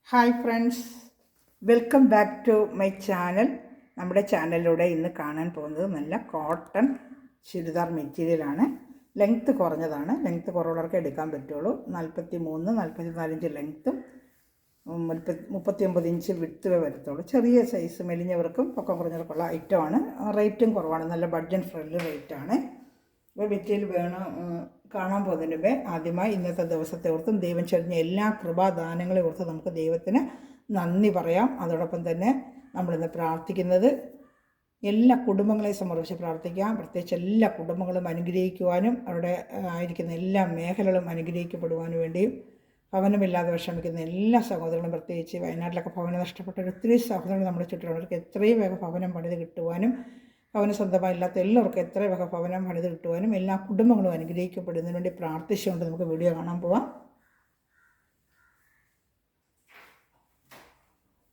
Hi friends, welcome back to my channel. നമ്മുടെ ചാനലിലൂടെ ഇന്ന് കാണാൻ പോകുന്നത് നല്ല കോട്ടൺ ചുരിദാർ മെറ്റീരിയലാണ്. ലെങ്ത്ത് കുറഞ്ഞതാണ്. ലെങ്ത്ത് കുറവുള്ളവർക്ക് എടുക്കാൻ പറ്റുള്ളൂ. 43-44 ഇഞ്ച് ലെങ്ത്തും 39 ഇഞ്ച് വിഡ്ത്ത് വരത്തുള്ളൂ. ചെറിയ സൈസ് മെലിഞ്ഞവർക്കും പൊക്കം കുറഞ്ഞവർക്കുള്ള ഐറ്റമാണ്. റേറ്റും കുറവാണ്. നല്ല ബഡ്ജറ്റ് ഫ്രണ്ട്ലി റേറ്റാണ്. അപ്പോൾ മെറ്റീരിയൽ കാണാൻ പോകുന്നതിന് മുമ്പേ ആദ്യമായി ഇന്നത്തെ ദിവസത്തെ ഓർത്തും ദൈവം ചൊരിഞ്ഞ എല്ലാ കൃപാദാനങ്ങളെ ഓർത്ത് നമുക്ക് ദൈവത്തിന് നന്ദി പറയാം. അതോടൊപ്പം തന്നെ നമ്മളിന്ന് പ്രാർത്ഥിക്കുന്നത് എല്ലാ കുടുംബങ്ങളെയും സമർപ്പിച്ച് പ്രാർത്ഥിക്കാം. പ്രത്യേകിച്ച് എല്ലാ കുടുംബങ്ങളും അനുഗ്രഹിക്കുവാനും അവരുടെ ആയിരിക്കുന്ന എല്ലാ മേഖലകളും അനുഗ്രഹിക്കപ്പെടുവാനും വേണ്ടിയും ഭവനമില്ലാതെ വിഷമിക്കുന്ന എല്ലാ സഹോദരങ്ങളും, പ്രത്യേകിച്ച് വയനാട്ടിലൊക്കെ ഭവനം നഷ്ടപ്പെട്ട ഒത്തിരി സഹോദരങ്ങൾ നമ്മുടെ ചുറ്റിലുള്ളവർക്ക് എത്രയും വേഗം ഭവനം പണിത് കിട്ടുവാനും ഭവനം സ്വന്തമായില്ലാത്ത എല്ലാവർക്കും എത്രയും വേഗം ഭവനം പണിത് കിട്ടുവാനും എല്ലാ കുടുംബങ്ങളും അനുഗ്രഹിക്കപ്പെടുന്നതിന് വേണ്ടി പ്രാർത്ഥിച്ചുകൊണ്ട് നമുക്ക് വീഡിയോ കാണാൻ പോവാം.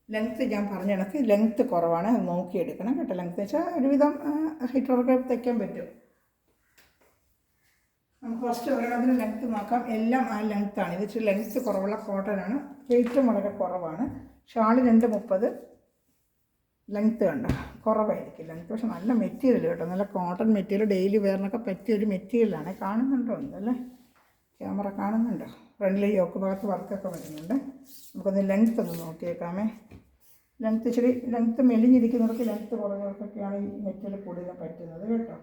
ലെങ്ത്ത് ഞാൻ പറഞ്ഞ കണക്ക് ലെങ്ത്ത് കുറവാണ്, നോക്കിയെടുക്കണം കേട്ടോ. ലെങ്ത്ത് വെച്ചാൽ ഒരുവിധം ഹൈറ്റുള്ളവർക്ക് തയ്ക്കാൻ പറ്റും. നമുക്ക് ഫസ്റ്റ് ഒരെണ്ണത്തിന് ലെങ്ത്ത് നോക്കാം. എല്ലാം ആ ലെങ്ത്താണ്. ഇത് ഇച്ചിരി ലെങ്ത്ത് കുറവുള്ള കോട്ടനാണ്. വെയിറ്റും വളരെ കുറവാണ്. ഷാള് 230. ലെങ്ത്ത് കണ്ട കുറവായിരിക്കും ലെങ്ത്ത്, പക്ഷെ നല്ല മെറ്റീരിയൽ കേട്ടോ. നല്ല കോട്ടൺ മെറ്റീരിയൽ, ഡെയിലി വെയറിനൊക്കെ പറ്റിയൊരു മെറ്റീരിയലാണ്. കാണുന്നുണ്ടോ എന്തല്ലേ? ക്യാമറ കാണുന്നുണ്ടോ? ഫ്രണ്ടിൽ യോക്ക് ഭാഗത്ത് വർക്കൊക്കെ വരുന്നുണ്ട്. നമുക്കൊന്ന് ലെങ്ത്ത് ഒന്ന് നോക്കിയേക്കാമേ. ലെങ്ത്ത് ഇച്ചിരി ലെങ്ത്ത് മെലിഞ്ഞിരിക്കുന്നവർക്ക്, ലെങ്ത്ത് കുറഞ്ഞവർക്കൊക്കെയാണ് ഈ മെറ്റീരിയൽ കൂടുതലും പറ്റുന്നത് കേട്ടോ.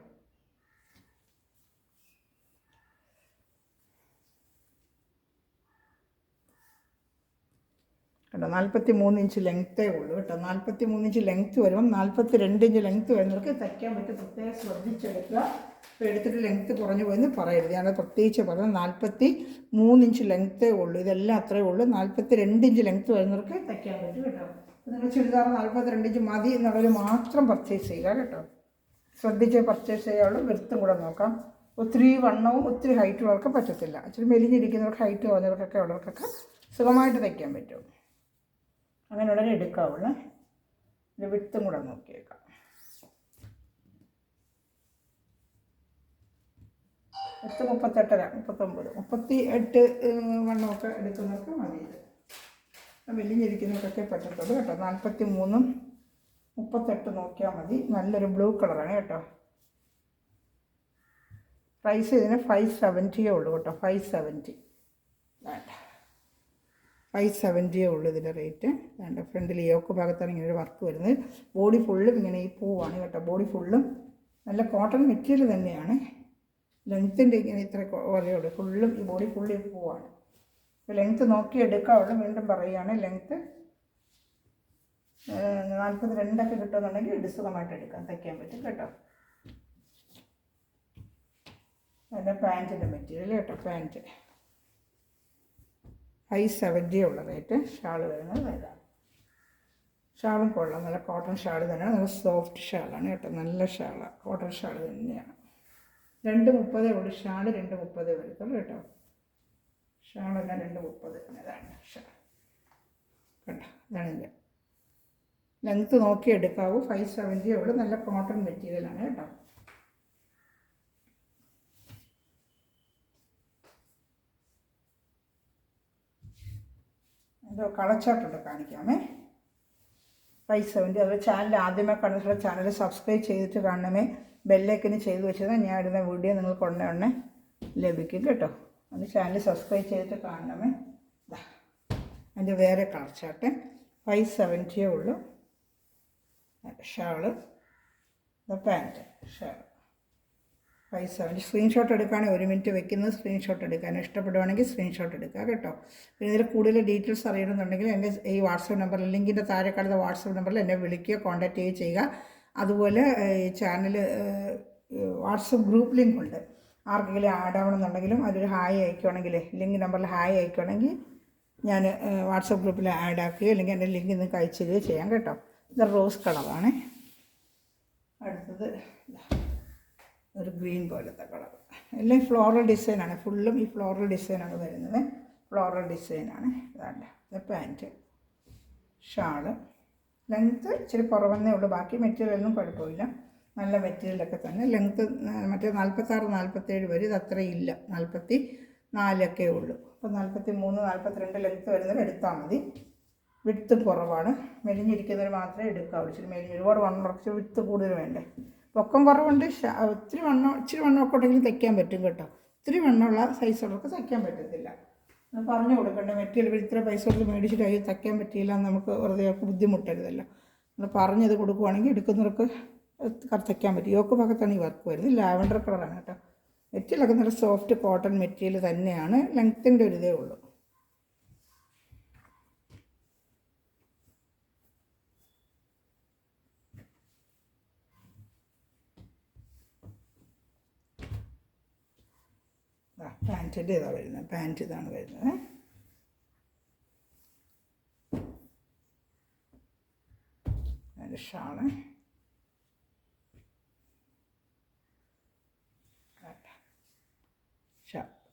കേട്ടോ 43 ഇഞ്ച് ലെങ്ത്തേ ഉള്ളൂ കേട്ടോ. 43 ഇഞ്ച് ലെങ്ത്ത് വരുമ്പം 42 ഇഞ്ച് ലെങ്ത്ത് വരുന്നവർക്ക് തയ്ക്കാൻ പറ്റും. പ്രത്യേകം ശ്രദ്ധിച്ചെടുക്കുക. ഇപ്പോൾ എടുത്തിട്ട് ലെങ്ത്ത് കുറഞ്ഞു പോയെന്ന് പറയരുത്. ഞാനത് പ്രത്യേകിച്ച് പറഞ്ഞത് 43 ഇഞ്ച് ലെങ്ത്തേ ഉള്ളൂ. ഇതെല്ലാം അത്രയേ ഉള്ളൂ. 42 ഇഞ്ച് ലെങ്ത്ത് വരുന്നവർക്ക് തയ്ക്കാൻ പറ്റും കേട്ടോ. നിങ്ങൾ ചുരിദാർ 42 ഇഞ്ച് മതി എന്നുള്ളവർ മാത്രം പർച്ചേസ് ചെയ്യുക കേട്ടോ. ശ്രദ്ധിച്ച് പർച്ചേസ് ചെയ്യാവുള്ളൂ. വൃത്തും കൂടെ നോക്കാം. ഒത്തിരി വണ്ണവും ഒത്തിരി ഹൈറ്റുള്ളവർക്ക് പറ്റത്തില്ല. ഇച്ചിരി മെലിഞ്ഞിരിക്കുന്നവർക്ക്, ഹൈറ്റ് കുറഞ്ഞവർക്കൊക്കെ ഉള്ളവർക്കൊക്കെ സുഖമായിട്ട് തയ്ക്കാൻ പറ്റും. അങ്ങനെ ഉടനെ എടുക്കാവുള്ളൂ. ഇത് വിട്ടും കൂടെ നോക്കിയേക്കാം. 38, 39, 38 വണ്ണമൊക്കെ എടുക്കുന്നവർക്ക് മതി. ഇത് വലിഞ്ഞിരിക്കുന്നവർക്കൊക്കെ പറ്റത്തുള്ളൂ കേട്ടോ. 43, 38 നോക്കിയാൽ മതി. നല്ലൊരു ബ്ലൂ കളറാണ് കേട്ടോ. പ്രൈസ് ഇതിന് 570 ഉള്ളൂ കേട്ടോ. 570 വേണ്ട, 570 ഉള്ളൂ ഇതിൻ്റെ റേറ്റ്. വേണ്ട, ഫ്രണ്ടിൽ യോക്ക് ഭാഗത്താണ് ഇങ്ങനെ ഒരു വർക്ക് വരുന്നത്. ബോഡി ഫുള്ളും ഇങ്ങനെ ഈ പൂവാണ് കേട്ടോ. ബോഡി ഫുള്ളും നല്ല കോട്ടൺ മെറ്റീരിയൽ തന്നെയാണ്. ലെങ്ത്തിൻ്റെ ഇങ്ങനെ ഇത്ര കുറയുള്ളൂ. ഫുള്ളും ഈ ബോഡി ഫുള്ള് ഈ പൂവാണ്. ഇപ്പോൾ ലെങ്ത്ത് നോക്കി എടുക്കാവുള്ളൂ. വീണ്ടും പറയുകയാണ്, ലെങ്ത്ത് 42 കിട്ടുമെന്നുണ്ടെങ്കിൽ ഇടുസുഖമായിട്ട് എടുക്കാം, തയ്ക്കാൻ പറ്റും കേട്ടോ. അതിൻ്റെ പാൻറ്റിൻ്റെ മെറ്റീരിയൽ കേട്ടോ. പാൻറ്റ് 570 ഉള്ള റേറ്റ്. ഷാൾ വരുന്നത് ഇതാണ്. ഷാളും കൊള്ളാം. നല്ല കോട്ടൺ ഷാൾ തന്നെയാണ്. നല്ല സോഫ്റ്റ് ഷാളാണ് കേട്ടോ. നല്ല ഷാളാണ്, കോട്ടൺ ഷാൾ തന്നെയാണ്. 230 ഉള്ളൂ. ഷാൾ 230 വരത്തുള്ളൂ കേട്ടോ. ഷാളെല്ലാം 230. ഇതാണ് ഷാൾ കേട്ടോ. ഇതാണ് ഇതിൻ്റെ ലെങ്ത്ത് നോക്കി എടുക്കാവൂ. 570 ഉള്ളൂ. നല്ല കോട്ടൺ മെറ്റീരിയലാണ് കേട്ടോ. എന്തോ കളച്ചാട്ടുണ്ട്, കാണിക്കാമേ. 570. അതുപോലെ ചാനൽ ആദ്യമേ കണ്ടിട്ടുള്ള ചാനൽ സബ്സ്ക്രൈബ് ചെയ്തിട്ട് കാണണമേ. ബെല്ലൈക്കന് ചെയ്ത് വെച്ചത് ഞാൻ ഇടുന്ന വീഡിയോ നിങ്ങൾക്ക് ഉടനെ ലഭിക്കും കേട്ടോ. അത് ചാനൽ സബ്സ്ക്രൈബ് ചെയ്തിട്ട് കാണണമേ. അതിൻ്റെ വേറെ കളച്ചാട്ട് 570 ഉള്ളൂ. Shawl, pant, shawl 570. സ്ക്രീൻഷോട്ട് എടുക്കുകയാണെങ്കിൽ 1 മിനിറ്റ് വെക്കുന്നത് സ്ക്രീൻഷോട്ട് എടുക്കാൻ. ഇഷ്ടപ്പെടുവാണെങ്കിൽ സ്ക്രീൻഷോട്ട് എടുക്കുക കേട്ടോ. പിന്നെ ഇതിൽ കൂടുതൽ ഡീറ്റെയിൽസ് അറിയണമെന്നുണ്ടെങ്കിൽ എൻ്റെ ഈ വാട്സപ്പ് നമ്പറിൽ, ലിങ്കിൻ്റെ താഴെ കാണുന്ന വാട്സപ്പ് നമ്പറിൽ എന്നെ വിളിക്കുകയോ കോൺടാക്റ്റ് ചെയ്യുക. അതുപോലെ ഈ ചാനൽ വാട്സപ്പ് ഗ്രൂപ്പ് ലിങ്ക് ഉണ്ട്. ആർക്കെങ്കിലും ആഡ് ആവണമെന്നുണ്ടെങ്കിലും അതിലൊരു ഹായ് അയക്കുകയാണെങ്കിൽ, ലിങ്ക് നമ്പറിൽ ഹായ് അയക്കുകയാണെങ്കിൽ ഞാൻ വാട്സപ്പ് ഗ്രൂപ്പിൽ ആഡ് ആക്കുകയോ അല്ലെങ്കിൽ എൻ്റെ ലിങ്ക് നിങ്ങൾക്ക് അയച്ചു തരികയോ ചെയ്യാം കേട്ടോ. ഇത് റോസ് കളറാണ്. അടുത്തത് ഒരു ഗ്രീൻ പോലത്തെ കളർ. എല്ലാം ഫ്ലോറൽ ഡിസൈനാണ്. ഫുള്ളും ഈ ഫ്ലോറൽ ഡിസൈനാണ് വരുന്നത്. ഫ്ലോറൽ ഡിസൈനാണ്. ഇതാണ്ട് ഇത് പാൻറ്റ്. ഷാള് ലെങ്ത്ത് ഇച്ചിരി കുറവെന്നേ ഉള്ളൂ. ബാക്കി മെറ്റീരിയലൊന്നും കുഴപ്പമില്ല. നല്ല മെറ്റീരിയലൊക്കെ തന്നെ. ലെങ്ത്ത് മറ്റേ 46, 47 വരെ. ഇത് അത്രയില്ല. 44 ഉള്ളൂ. അപ്പോൾ 43, 42 ലെങ്ത്ത് വരുന്നത് എടുത്താൽ മതി. വിട്ത്ത് കുറവാണ്. മെലിഞ്ഞിരിക്കുന്നവർ മാത്രമേ എടുക്കാവുള്ളൂ. ഇച്ചിരി മെലിഞ്ഞ് ഒരുപാട് വണ്ണം കുറച്ച് വിട്ത്ത് കൂടുതൽ വേണ്ടേ. പൊക്കം കുറവുണ്ട്, ഇച്ചിരി വണ്ണമൊക്കെ ഉണ്ടെങ്കിലും തയ്ക്കാൻ പറ്റും കേട്ടോ. ഇത്തിരി വണ്ണമുള്ള സൈസുള്ളവർക്ക് തയ്ക്കാൻ പറ്റത്തില്ല. പറഞ്ഞു കൊടുക്കണ്ടേ, മെറ്റീരിയൽ ഇത്ര പൈസ കൊടുത്ത് മേടിച്ചിട്ട് അതിൽ തയ്ക്കാൻ പറ്റിയില്ല, നമുക്ക് വെറുതെ ബുദ്ധിമുട്ടരുതല്ലോ. നമ്മൾ പറഞ്ഞത് കൊടുക്കുവാണെങ്കിൽ എടുക്കുന്നവർക്ക് തയ്ക്കാൻ പറ്റും. യോക്ക് ഭാഗത്താണ് ഈ വർക്ക് വരുന്നത്. ലാവൻഡർ കളറാണ് കേട്ടോ. മെറ്റീരിയലൊക്കെ നല്ല സോഫ്റ്റ് കോട്ടൺ മെറ്റീരിയൽ തന്നെയാണ്. ലെങ്ത്തിൻ്റെ ഒരു ഇതേ ഉള്ളൂ. പാൻറ്റിൻ്റെ ഇതാണ് വരുന്നത്. പാൻറ്റ് ഇതാണ് വരുന്നത്. അതിൻ്റെ ഷാള്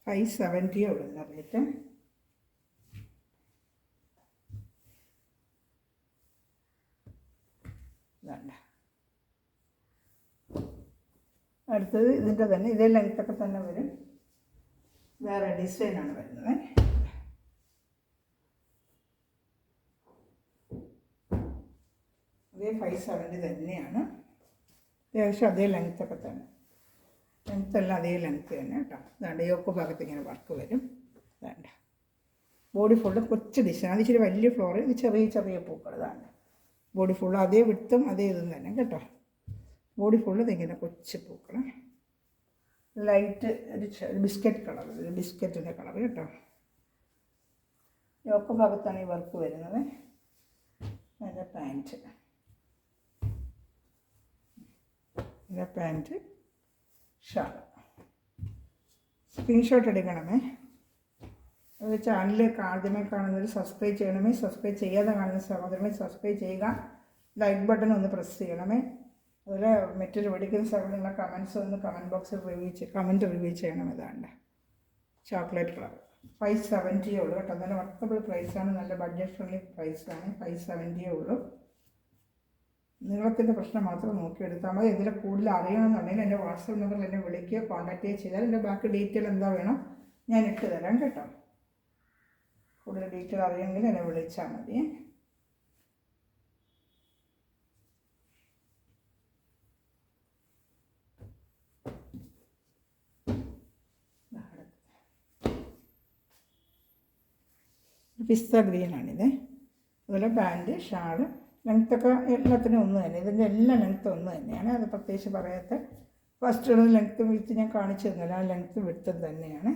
$570 ഉള്ള റേറ്റ്. വേണ്ട. അടുത്തത് ഇതിൻ്റെ തന്നെ ഇതേ ലെങ്ത്തൊക്കെ തന്നെ വരും. വേറെ ഡിസൈനാണ് വരുന്നത്. അതേ 570 തന്നെയാണ്. അത്യാവശ്യം അതേ ലെങ്ത്തൊക്കെ തന്നെ. ലെങ്ത്തെല്ലാം അതേ ലെങ്ത്ത് തന്നെ കേട്ടോ. അതാണ്ട് യോക്ക് ഭാഗത്ത് ഇങ്ങനെ വർക്ക് വരും. അതാണ്ട് ബോഡി ഫുള്ള് കൊച്ചു ഡിസൈൻ. അത് ഇച്ചിരി വലിയ ഫ്ലോർ, ഇത് ചെറിയ ചെറിയ പൂക്കൾ. ഇതാണ് ബോഡി ഫുള്ള് അതേ വിട്ടും അതേ ഇതും തന്നെ കേട്ടോ. ബോഡി ഫുള്ള് ഇതിങ്ങനെ കൊച്ചു പൂക്കൾ. ലൈറ്റ് ഒരു ബിസ്ക്കറ്റ് കളർ, ഒരു ബിസ്ക്കറ്റിൻ്റെ കളർ കേട്ടോ. യോക്ക് ഭാഗത്താണ് ഈ വർക്ക് വരുന്നത്. അതിൻ്റെ പാൻറ്റ്, ഇതിൻ്റെ പാൻറ്റ്, ഷാൾ. സ്ക്രീൻഷോട്ട് എടുക്കണമേ. അത് ചാനൽ ആദ്യമേ കാണുന്നവർ സബ്സ്ക്രൈബ് ചെയ്യണമേ. സബ്സ്ക്രൈബ് ചെയ്യാതെ കാണുന്ന സഹോദരങ്ങളെ സബ്സ്ക്രൈബ് ചെയ്യുക. ലൈക്ക് ബട്ടൺ ഒന്ന് പ്രസ് ചെയ്യണമേ. അതുപോലെ മെറ്റീരിയൽ മേടിക്കുന്ന സ്ഥലത്തുള്ള കമൻറ്റ്സ് ഒന്ന് കമൻറ്റ് ബോക്സിൽ റിവ്യൂ ചെയ്യണം. ഇതാണ്ട് ചോക്ലേറ്റ് കളർ. 570 ഉള്ളൂ കേട്ടോ. നല്ല വർക്കബിൾ പ്രൈസാണ്, നല്ല ബഡ്ജറ്റ് ഫ്രണ്ട്ലി പ്രൈസാണ്. 570 ഉള്ളൂ. നീളത്തിൻ്റെ പ്രശ്നം മാത്രം നോക്കിയെടുത്താൽ മതി. ഇതിൽ കൂടുതൽ അറിയണമെന്നുണ്ടെങ്കിൽ എൻ്റെ വാട്സപ്പ് നമ്പറിൽ എന്നെ വിളിക്കുകയോ കോൺടാക്റ്റ് ചെയ്താൽ എൻ്റെ ബാക്കി ഡീറ്റെയിൽ എന്താ വേണം ഞാൻ ഇട്ട് തരാം കേട്ടോ. കൂടുതൽ ഡീറ്റെയിൽ അറിയണമെങ്കിൽ എന്നെ വിളിച്ചാൽ മതി. പിസ്ത ഗ്രീനാണിത്. അതുപോലെ പാൻറ്റ്, ഷാള്, ലെങ്ത്തൊക്കെ എല്ലാത്തിനും ഒന്ന് തന്നെ. ഇതിൻ്റെ എല്ലാ ലെങ്ത്തും ഒന്ന് തന്നെയാണ്. അത് പ്രത്യേകിച്ച് പറയാത്ത ഫസ്റ്റ് ലെങ്ത്തും വിത്ത് ഞാൻ കാണിച്ചു തന്നില്ല. ആ ലെങ്ത്തും വിത്തും തന്നെയാണ്.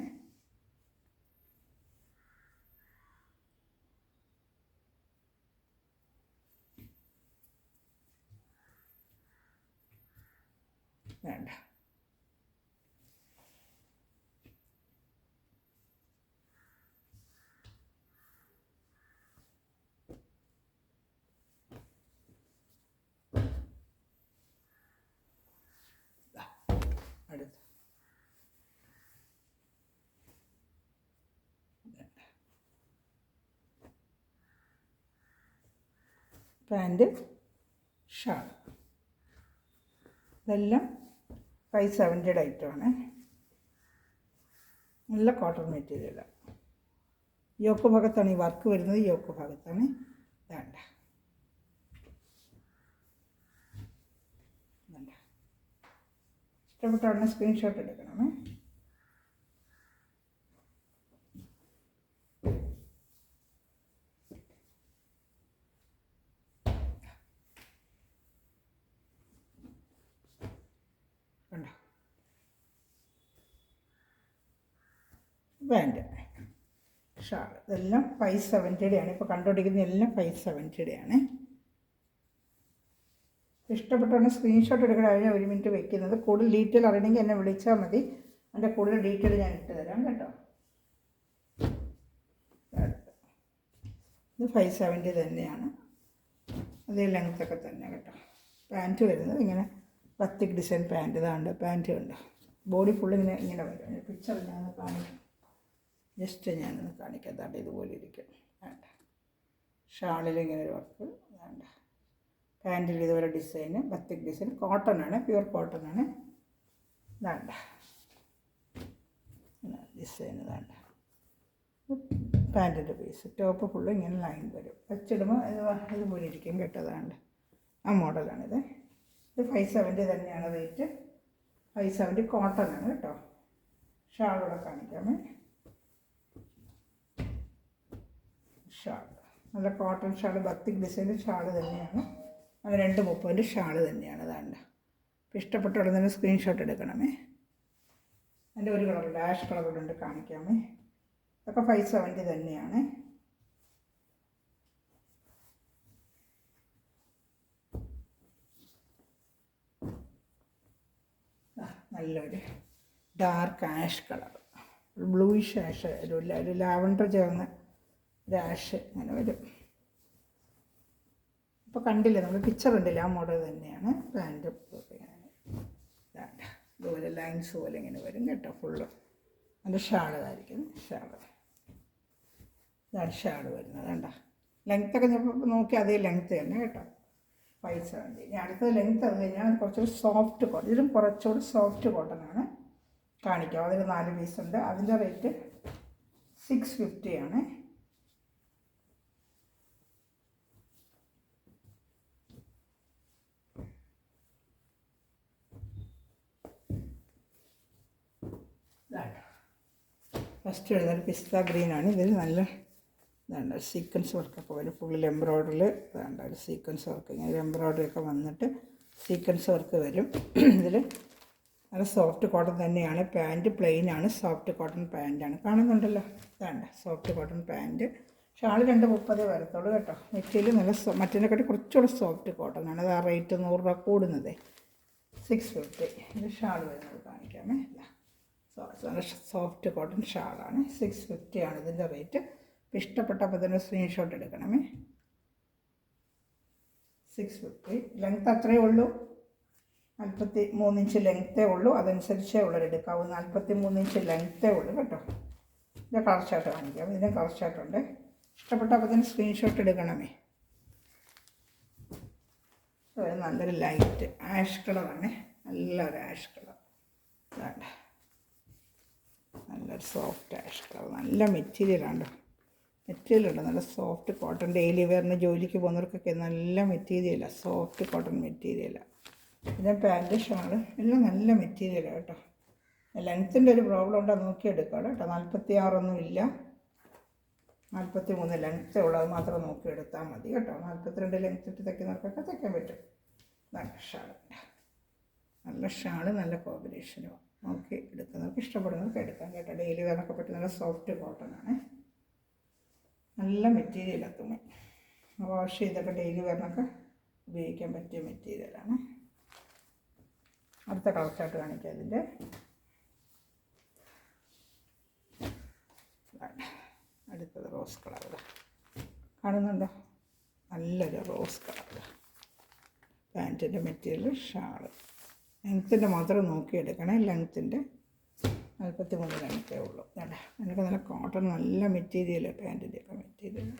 വേണ്ട. അടുത്ത് പാൻറ്റ്, ഷാൾ. ഇതെല്ലാം 570 ഐറ്റമാണ്. നല്ല കോട്ടൺ മെറ്റീരിയലാണ്. യോക്ക് ഭാഗത്താണ് ഈ വർക്ക് വരുന്നത്. യോക്ക് ഭാഗത്താണ്. വേണ്ട. ഇഷ്ടപ്പെട്ടാണ് സ്ക്രീൻഷോട്ട് എടുക്കണമേ. കണ്ടോ, പാൻറ്റ്, ഷാൾ. ഇതെല്ലാം 570 ഇപ്പോൾ കണ്ടുകൊണ്ടിരിക്കുന്ന എല്ലാം 570. ഇഷ്ടപ്പെട്ടാണ് സ്ക്രീൻഷോട്ട് എടുക്കണം. അതിന് 1 മിനിറ്റ് വെക്കുന്നത്. കൂടുതൽ ഡീറ്റെയിൽ അറിയണമെങ്കിൽ എന്നെ വിളിച്ചാൽ മതി. അതിൻ്റെ കൂടുതൽ ഡീറ്റെയിൽ ഞാൻ ഇട്ട് തരാം കേട്ടോ. ഇത് 570 തന്നെയാണ്. അതേ ലെങ്ത്തൊക്കെ തന്നെ കേട്ടോ. പാൻറ്റ് വരുന്നത് ഇങ്ങനെ പത്തിക് ഡിസൈൻ പാൻറ്റ്. ഇതാണ്ട് പാൻറ്റ് കണ്ടോ. ബോഡി ഫുൾ ഇങ്ങനെ വരും. പിക്ചർ ഞാനൊന്ന് കാണിക്കാം. ജസ്റ്റ് ഞാനൊന്ന് കാണിക്കാം. അതാണ്ട് ഇതുപോലെ ഇരിക്കും. വേണ്ട. ഷാളിൽ ഇങ്ങനെ ഒരു വർക്ക്. വേണ്ട. പാൻറ്റിൽ ഇതുപോലെ ഡിസൈന്, ബത്തിക് ഡിസൈൻ. കോട്ടണാണ്, പ്യുവർ കോട്ടണാണ്. വേണ്ട. ഡിസൈൻ വേണ്ട. പാൻറ്റിൻ്റെ പീസ്. ടോപ്പ് ഫുള്ള് ഇങ്ങനെ ലൈൻ വരും. വെച്ചിടുമ്പോൾ ഇതുപോലെ ഇരിക്കും കേട്ടതാണ്ട്. ആ മോഡലാണിത്. ഇത് 570 തന്നെയാണ് റേറ്റ്. 570 കോട്ടനാണ് കേട്ടോ. ഷാളൂടെ കാണിക്കാമേ. ഷാൾ നല്ല കോട്ടൺ ഷാൾ, ബത്തിക് ഡിസൈൻ്റെ ഷാൾ തന്നെയാണ്. അത് 230 ഷാൾ തന്നെയാണ്. അതാണ്ട്. അപ്പോൾ ഇഷ്ടപ്പെട്ട ഉടനെ തന്നെ സ്ക്രീൻഷോട്ട് എടുക്കണമേ. അതിൻ്റെ ഒരു കളറുണ്ട്, ആഷ് കളറുണ്ട്, കാണിക്കാമേ. ഇതൊക്കെ 570 തന്നെയാണ്. നല്ലൊരു dark ash colour, bluish ash, ഒരു ലാവണ്ടർ ചേർന്ന ഒരു ആഷ് അങ്ങനെ വരും. ഇപ്പോൾ കണ്ടില്ലേ, നമ്മൾ പിക്ചർ ഉണ്ടല്ലോ, ആ മോഡൽ തന്നെയാണ്. പാൻറ്റ് ഇതുപോലെ ലൈൻസ് പോലെ ഇങ്ങനെ വരും കേട്ടോ. ഫുള്ള് അതിൻ്റെ ഷാളായിരിക്കും. ഇതാണ് ഷാൾ വരുന്നത്. വേണ്ട ലെങ്ത്തൊക്കെ ഞാൻ നോക്കി അതേ ലെങ്ത്ത് തന്നെ കേട്ടോ. 570. ഇനി അടുത്തത് ലെങ്ത്ത് അത് കഴിഞ്ഞാൽ കുറച്ചുകൂടി സോഫ്റ്റ് കോട്ടൺ. ഇതിലും കുറച്ചുകൂടി സോഫ്റ്റ് കോട്ടനാണ് കാണിക്കാം. അതിൽ 4 പീസുണ്ട്. അതിൻ്റെ റേറ്റ് 650 ആണ്. ഫസ്റ്റ് വരുന്നത് പിസ്ത ഗ്രീനാണ്. ഇതിൽ നല്ല ഇതാണ്ട് സീക്വൻസ് വർക്കൊക്കെ വരും. ഫുള്ളിൽ എംബ്രോയ്ഡറിൽ ഇതാണ്ട് ഒരു സീക്വൻസ് വർക്ക്, ഇങ്ങനെ എംബ്രോയ്ഡറി ഒക്കെ വന്നിട്ട് സീക്വൻസ് വർക്ക് വരും. ഇതിൽ നല്ല സോഫ്റ്റ് കോട്ടൺ തന്നെയാണ്. പാൻറ്റ് പ്ലെയിനാണ്, സോഫ്റ്റ് കോട്ടൺ പാൻറ്റാണ്. കാണുന്നുണ്ടല്ലോ, ഇതാണ്ട് സോഫ്റ്റ് കോട്ടൺ പാൻറ്റ്. ഷാൾ 230 വരത്തുള്ളൂ കേട്ടോ. മെറ്റീരിയൽ നല്ല മറ്റേതിനെക്കാട്ടി കുറച്ചുകൂടെ സോഫ്റ്റ് കോട്ടൺ ആണ്. അത് ആ റേറ്റ് 100 രൂപ കൂടുന്നത്. 650. ഇത് ഷാൾ വരുന്നത് കാണിക്കാമേ. നല്ല സോഫ്റ്റ് കോട്ടൺ ഷാളാണ്. 650 ആണ് ഇതിൻ്റെ റേറ്റ്. ഇഷ്ടപ്പെട്ടപ്പോൾ തന്നെ സ്ക്രീൻഷോട്ട് എടുക്കണമേ. 650. ലെങ്ത്ത് അത്രയേ ഉള്ളൂ, 43 ഇഞ്ച് ലെങ്ത്തേ ഉള്ളൂ. അതനുസരിച്ചേ ഉള്ളൂ എടുക്കാവൂ. 43 ഇഞ്ച് ലെങ്ത്തേ ഉള്ളൂ കേട്ടോ. ഇതിൻ്റെ കളർ ചാർട്ട് കാണിക്കാം. ഇതിൻ്റെ കളർ ചാർട്ടുണ്ട്. ഇഷ്ടപ്പെട്ടപ്പോൾ തന്നെ സ്ക്രീൻഷോട്ട് എടുക്കണമേ. നല്ലൊരു ലൈറ്റ് ആഷ് കളറാണ്. നല്ലൊരു ആഷ് കളർ. വേണ്ട നല്ലൊരു സോഫ്റ്റ് ആഷ് കളർ. നല്ല മെറ്റീരിയലാണ്. മെറ്റീരിയലുണ്ട് നല്ല സോഫ്റ്റ് കോട്ടൺ. ഡെയിലി വെയറിന് ജോലിക്ക് പോകുന്നവർക്കൊക്കെ നല്ല മെറ്റീരിയലാണ്. സോഫ്റ്റ് കോട്ടൺ മെറ്റീരിയലാണ്. പിന്നെ പാൻറ്റ് ഷാള് എല്ലാം നല്ല മെറ്റീരിയലാണ് കേട്ടോ. ലെങ്ത്തിൻ്റെ ഒരു പ്രോബ്ലം ഉണ്ടോ നോക്കിയെടുക്കാം കേട്ടോ. 46 ഒന്നും ഇല്ല, 43 ലെങ്ത്തേ ഉള്ളൂ. അത് മാത്രം നോക്കിയെടുത്താൽ മതി കേട്ടോ. 42 ലെങ്ത്ത് ഇട്ട് തയ്ക്കുന്നവർക്കൊക്കെ തയ്ക്കാൻ പറ്റും. നല്ല ഷാളുണ്ട്. നല്ല ഷാള്, നല്ല കോമ്പിനേഷനും. നോക്കി എടുക്കുന്നവർക്ക് ഇഷ്ടപ്പെടുന്നവർക്ക് എടുക്കാം കേട്ടോ. ഡെയിലി വെയറിനൊക്കെ പറ്റും. നല്ല സോഫ്റ്റ് കോട്ടണാണ്. നല്ല മെറ്റീരിയലാണ്. തുണി വാഷ് ചെയ്തൊക്കെ ഡെയിലി വെയറിനൊക്കെ ഉപയോഗിക്കാൻ പറ്റിയ മെറ്റീരിയലാണ്. അടുത്ത കളർ ചാർട്ട് കാണിക്കാം. ഇതിൻ്റെ അടുത്തത് റോസ് കളർ കാണുന്നുണ്ടോ? നല്ലൊരു റോസ് കളർ. പാൻറ്റിൻ്റെ മെറ്റീരിയൽ, ഷാള്. ലെങ്ത്തിൻ്റെ മാത്രം നോക്കിയെടുക്കണേ. ലെങ്ത്തിൻ്റെ 43 ലെങ്ത്തേ ഉള്ളൂ. വേണ്ട അതിനൊക്കെ നല്ല കോട്ടൺ, നല്ല മെറ്റീരിയൽ. പാൻറ്റിൻ്റെയൊക്കെ മെറ്റീരിയൽ.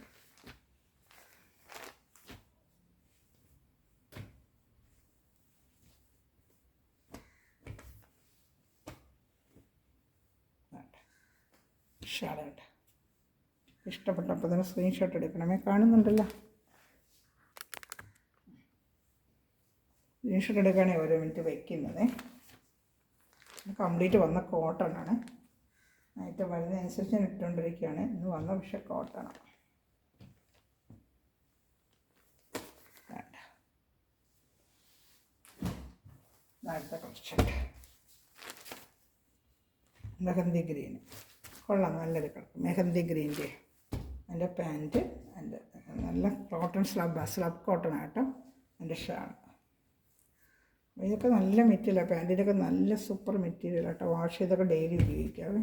ഷാളുണ്ട്. ഇഷ്ടപ്പെട്ടപ്പോൾ തന്നെ സ്ക്രീൻഷോട്ട് എടുക്കണമേ. കാണുന്നുണ്ടല്ലോ, സ്ക്രീൻഷോട്ട് എടുക്കുകയാണെങ്കിൽ ഓരോ മിനിറ്റ് വയ്ക്കുന്നത്. കംപ്ലീറ്റ് വന്ന കോട്ടണാണ്. ഐറ്റം വരുന്നതനുസരിച്ച് ഞാൻ ഇട്ടുകൊണ്ടിരിക്കുകയാണ്. ഇന്ന് വന്ന പക്ഷേ കോട്ടണാണ്. വേണ്ട അടുത്ത കുറച്ചുണ്ട്. മെഹന്തി ഗ്രീൻ കൊള്ളാം. നല്ലൊരു കളർ മെഹന്തി ഗ്രീൻ്റെ. അതിൻ്റെ പാൻറ്റ് അതിൻ്റെ നല്ല കോട്ടൺ സ്ലബ് കോട്ടൺ ആട്ടോ. അതിൻ്റെ ഷാൾ. ഇതൊക്കെ നല്ല മെറ്റീരിയലാണ്. പാൻറ്റിൻ്റെയൊക്കെ നല്ല സൂപ്പർ മെറ്റീരിയൽ ആട്ടോ. വാഷ് ചെയ്തൊക്കെ ഡെയിലി ഉപയോഗിക്കാവേ.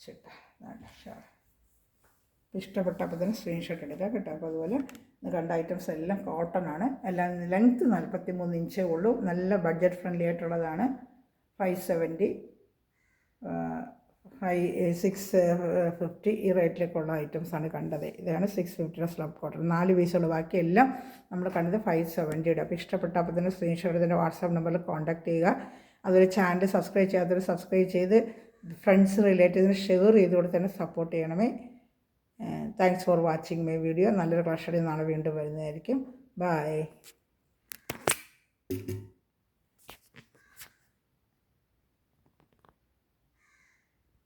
ചേട്ടാ വേണ്ട ഷാൾ. ഇഷ്ടപ്പെട്ടപ്പോൾ തന്നെ സ്ക്രീൻഷോട്ട് എടുക്കാം കേട്ടോ. അപ്പോൾ അതുപോലെ കണ്ട ഐറ്റംസ് എല്ലാം കോട്ടൺ ആണ്. എല്ലാം ലെങ്ത്ത് 43 ഇഞ്ചേ ഉള്ളൂ. നല്ല ബഡ്ജറ്റ് ഫ്രണ്ട്ലി ആയിട്ടുള്ളതാണ്. 570 650 ഈ റേറ്റിലേക്കുള്ള ഐറ്റംസാണ് കണ്ടത്. ഇതാണ് 650 സ്ലബ് കോട്ടൺ. 4 പീസുള്ളൂ. ബാക്കിയെല്ലാം നമ്മൾ കണ്ടത് 570. അപ്പോൾ ഇഷ്ടപ്പെട്ടപ്പോൾ തന്നെ സ്ക്രീൻഷോട്ട് ഇതിൻ്റെ വാട്സാപ്പ് നമ്പറിൽ കോൺടാക്ട് ചെയ്യുക. അതുപോലെ ചാനൽ സബ്സ്ക്രൈബ് ചെയ്യാത്തവർ സബ്സ്ക്രൈബ് ചെയ്ത് ഫ്രണ്ട്സ് റിലേറ്റീവ്സിന് ഷെയർ ചെയ്ത് കൊടുത്ത് തന്നെ സപ്പോർട്ട് ചെയ്യണമേ. Thanks for watching my video. നല്ലൊരു കളക്ഷനിൽ നാളെ വീണ്ടും വരുന്നതായിരിക്കും. ബൈ.